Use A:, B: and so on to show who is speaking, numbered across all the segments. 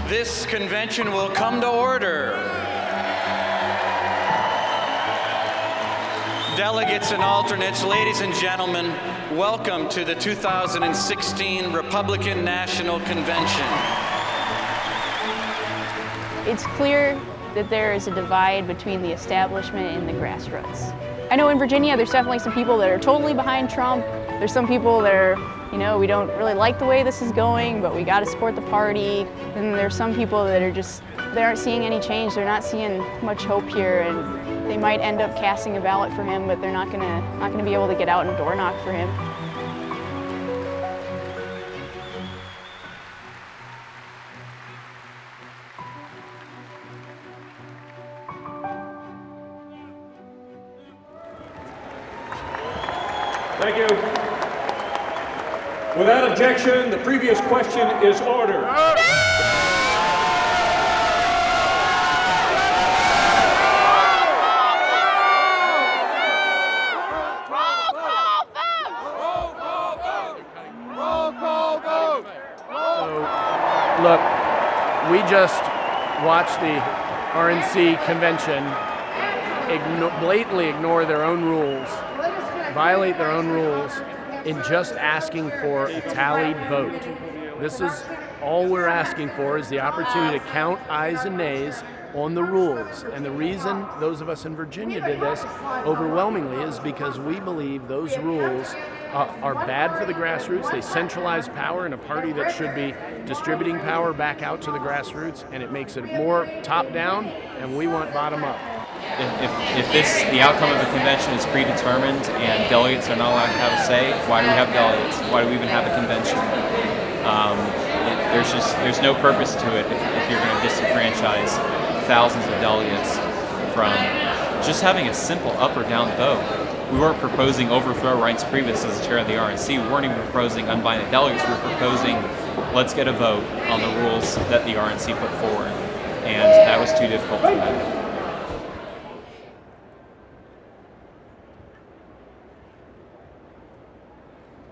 A: This convention will come to order. Delegates and alternates, ladies and gentlemen, welcome to the 2016 Republican National Convention.
B: It's clear that there is a divide between the establishment and the grassroots. I know in Virginia there's definitely some people that are totally behind Trump. There's some people that are, we don't really like the way this is going, but we got to support the party. And there's some people that are they aren't seeing any change. They're not seeing much hope here, and they might end up casting a ballot for him, but they're not gonna be able to get out and door knock for him.
C: Thank you. Without objection, the previous question is ordered.
D: Look, we just watched the RNC convention blatantly ignore their own rules, violate their own rules in just asking for a tallied vote. This is all we're asking for, is the opportunity to count ayes and nays on the rules. And the reason those of us in Virginia did this overwhelmingly is because we believe those rules are bad for the grassroots. They centralize power in a party that should be distributing power back out to the grassroots, and it makes it more top-down, and we want bottom-up.
E: If the outcome of the convention is predetermined and delegates are not allowed to have a say, why do we have delegates? Why do we even have a convention? There's no purpose to it if you're going to disenfranchise thousands of delegates from just having a simple up or down vote. We weren't proposing overthrow Reince Priebus as the chair of the RNC. We weren't even proposing unbind the delegates. We were proposing let's get a vote on the rules that the RNC put forward, and that was too difficult for them.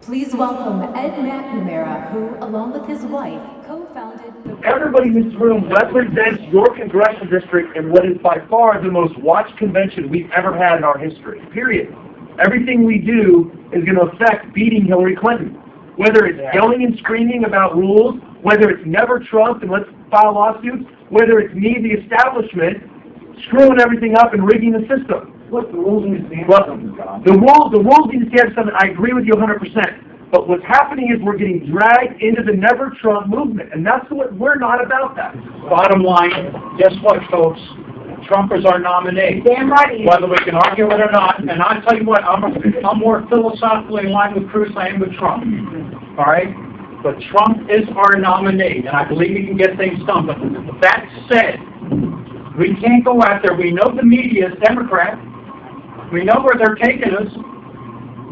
F: Please welcome Ed McNamara, who, along with his wife, co-founded the...
G: Everybody in this room represents your congressional district in what is by far the most watched convention we've ever had in our history, period. Everything we do is going to affect beating Hillary Clinton. Whether it's yelling and screaming about rules, whether it's never Trump and let's file lawsuits, whether it's me, the establishment, screwing everything up and rigging the system. Look, the rules need to stand up. The rules need to stand up. I agree with you 100%. But what's happening is we're getting dragged into the Never Trump movement, and that's what we're not about. That.
H: Bottom line, guess what, folks? Trump is our nominee.
G: Damn right.
H: Whether we can argue it or not. And I'll tell you what, I'm more philosophically in line with Cruz than I am with Trump. All right? But Trump is our nominee, and I believe he can get things done. But that said, we can't go out there. We know the media is Democrat. We know where they're taking us.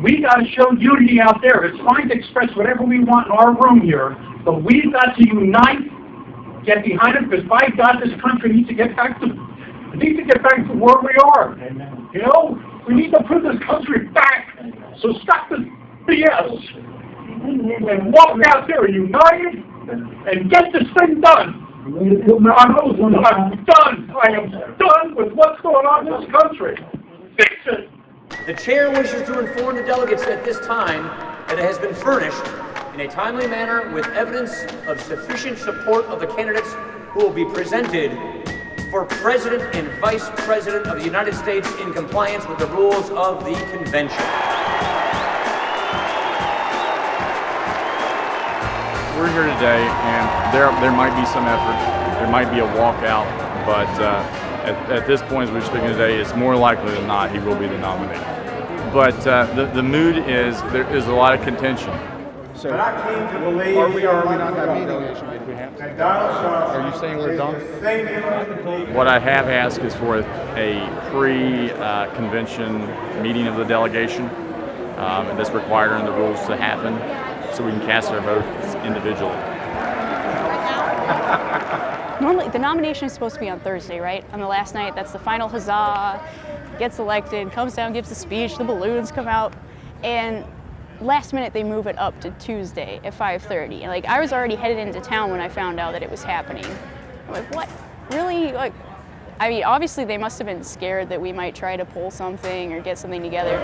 H: We got to show unity out there. It's fine to express whatever we want in our room here, but we've got to unite, get behind it, because by God, this country needs to get back to where we are. You know, we need to put this country back. So stop this BS and walk out there united and get this thing done. I'm done. I am done with what's going on in this country. Fix it.
I: The chair wishes to inform the delegates at this time that it has been furnished in a timely manner with evidence of sufficient support of the candidates who will be presented for President and Vice President of the United States in compliance with the rules of the convention.
J: We're here today, and there might be some effort, there might be a walkout, but at this point as we're speaking today, it's more likely than not he will be the nominee. But the mood is, there is a lot of contention.
K: So, are we not having a delegation? Are you saying we're done?
J: What I have asked is for a pre-convention meeting of the delegation, and that's required under the rules to happen, so we can cast our votes individually.
B: Normally, the nomination is supposed to be on Thursday, right? On the last night, that's the final huzzah, gets elected, comes down, gives a speech, the balloons come out, and last minute they move it up to Tuesday at 5:30. And like I was already headed into town when I found out that it was happening. I'm like, what? Really? Like, I mean, obviously they must have been scared that we might try to pull something or get something together.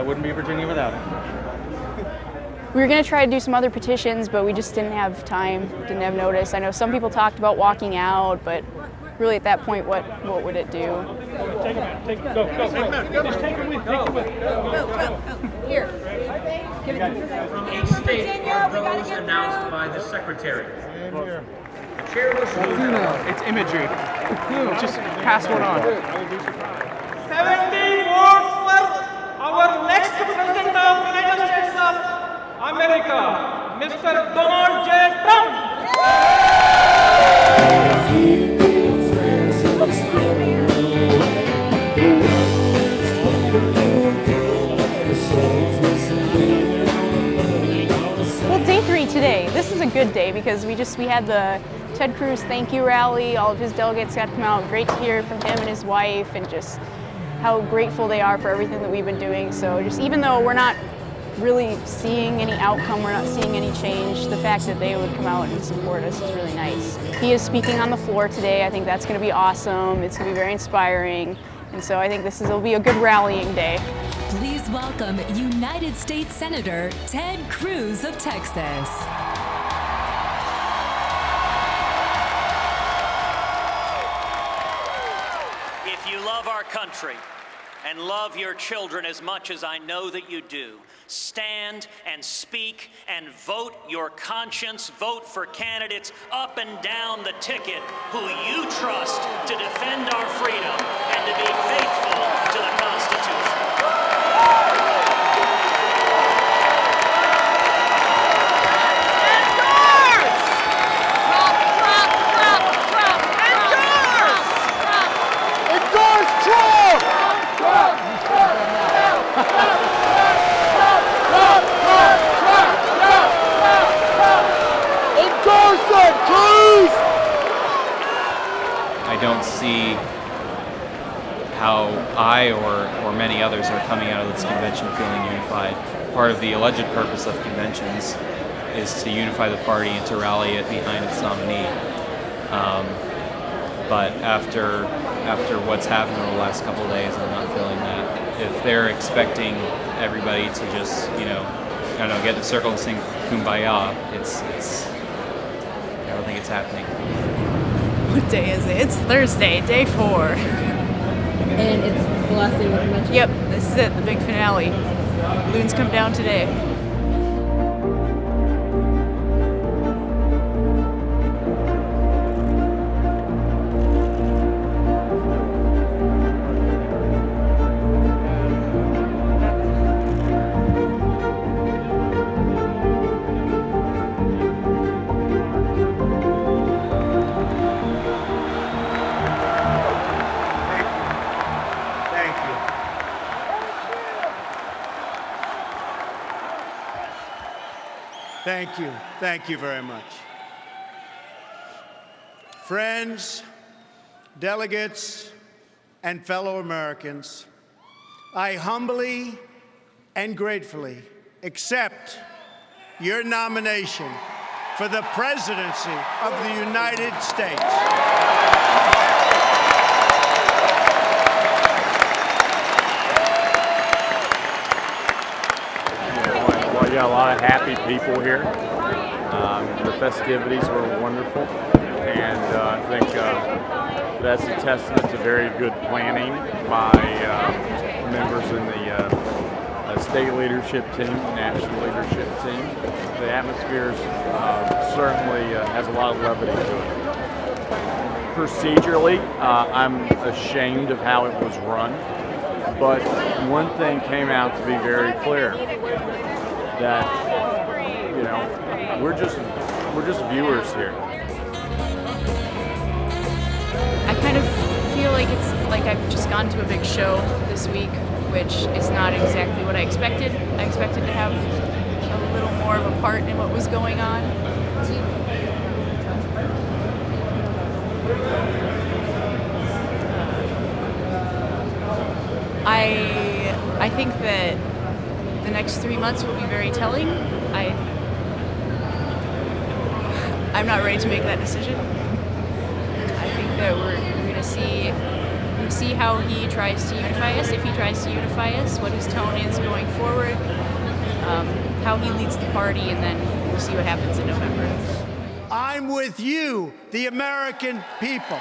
E: Wouldn't be Virginia without it.
B: We were going to try to do some other petitions, but we just didn't have time, didn't have notice. I know some people talked about walking out, but really at that point, what would it do?
C: Go. Just take it with. Go.
B: Here.
I: From each state are those announced by the secretary. Chair will
D: It's imagery. Just pass one on.
L: 17 votes for our next president of the United States of America, Mr. Donald J. Trump.
B: Well, day 3 today. This is a good day because we had the Ted Cruz thank you rally. All of his delegates got to come out. Great to hear from him and his wife and just how grateful they are for everything that we've been doing. So just even though we're not really seeing any outcome, we're not seeing any change, the fact that they would come out and support us is really nice. He is speaking on the floor today. I think that's going to be awesome. It's going to be very inspiring. And so I think will be a good rallying day.
M: Please welcome United States Senator Ted Cruz of Texas.
N: If you love our country and love your children as much as I know that you do, stand and speak and vote your conscience. Vote for candidates up and down the ticket who you trust to defend our freedom and to be faithful to the Constitution.
E: I don't see how I or many others are coming out of this convention feeling unified. Part of the alleged purpose of conventions is to unify the party and to rally it behind its nominee. But after what's happened over the last couple of days, I'm not feeling that. If they're expecting everybody to just, get in a circle and sing Kumbaya, I don't think it's happening.
B: What day is it? It's Thursday, day 4.
O: And it's the last day of the convention?
B: Yep, this is it, the big finale. Balloons come down today.
K: Thank you. Thank you very much. Friends, delegates, and fellow Americans, I humbly and gratefully accept your nomination for the presidency of the United States.
J: Well, you got a lot of happy people here. The festivities were wonderful, and I think that's a testament to very good planning by members in the state leadership team, national leadership team. The atmosphere certainly has a lot of levity to it. Procedurally, I'm ashamed of how it was run, but one thing came out to be very clear, that we're just viewers here.
B: I kind of feel like it's like I've just gone to a big show this week, which is not exactly what I expected. I expected to have a little more of a part in what was going on. I think that the next 3 months will be very telling. I'm not ready to make that decision. I think that we're going to see how he tries to unify us, if he tries to unify us, what his tone is going forward, how he leads the party, and then we'll see what happens in November.
P: I'm with you, the American people.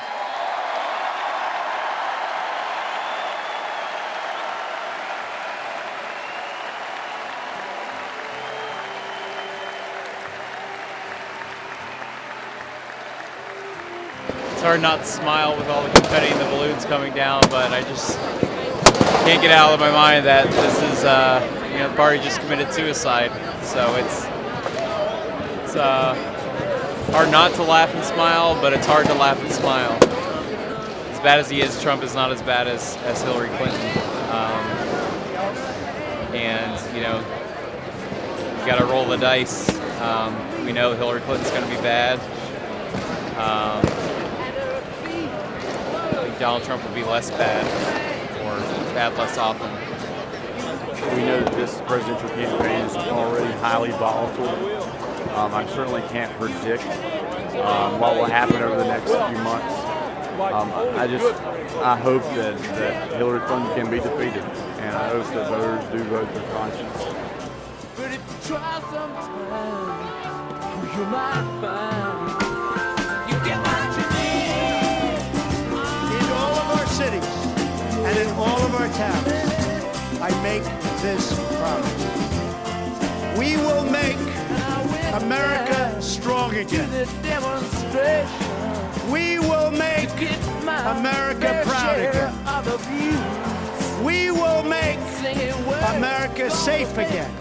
E: It's hard not to smile with all the confetti and the balloons coming down, but I just can't get out of my mind that this is, the party just committed suicide. So it's hard not to laugh and smile, but it's hard to laugh and smile. As bad as he is, Trump is not as bad as Hillary Clinton. And, you got to roll the dice. We know Hillary Clinton's going to be bad. I think Donald Trump will be less bad, or bad less often.
J: We know that this presidential campaign is already highly volatile. I certainly can't predict what will happen over the next few months. I hope that Hillary Clinton can be defeated, and I hope that voters do vote their conscience.
Q: But if you try sometime, you might find you get what you need.
P: In all of our cities and in all of our towns, I make this promise. We will make America strong again. We will make America proud again. We will make America safe again.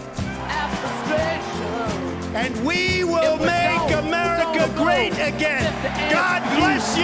P: And we will make America great again. God bless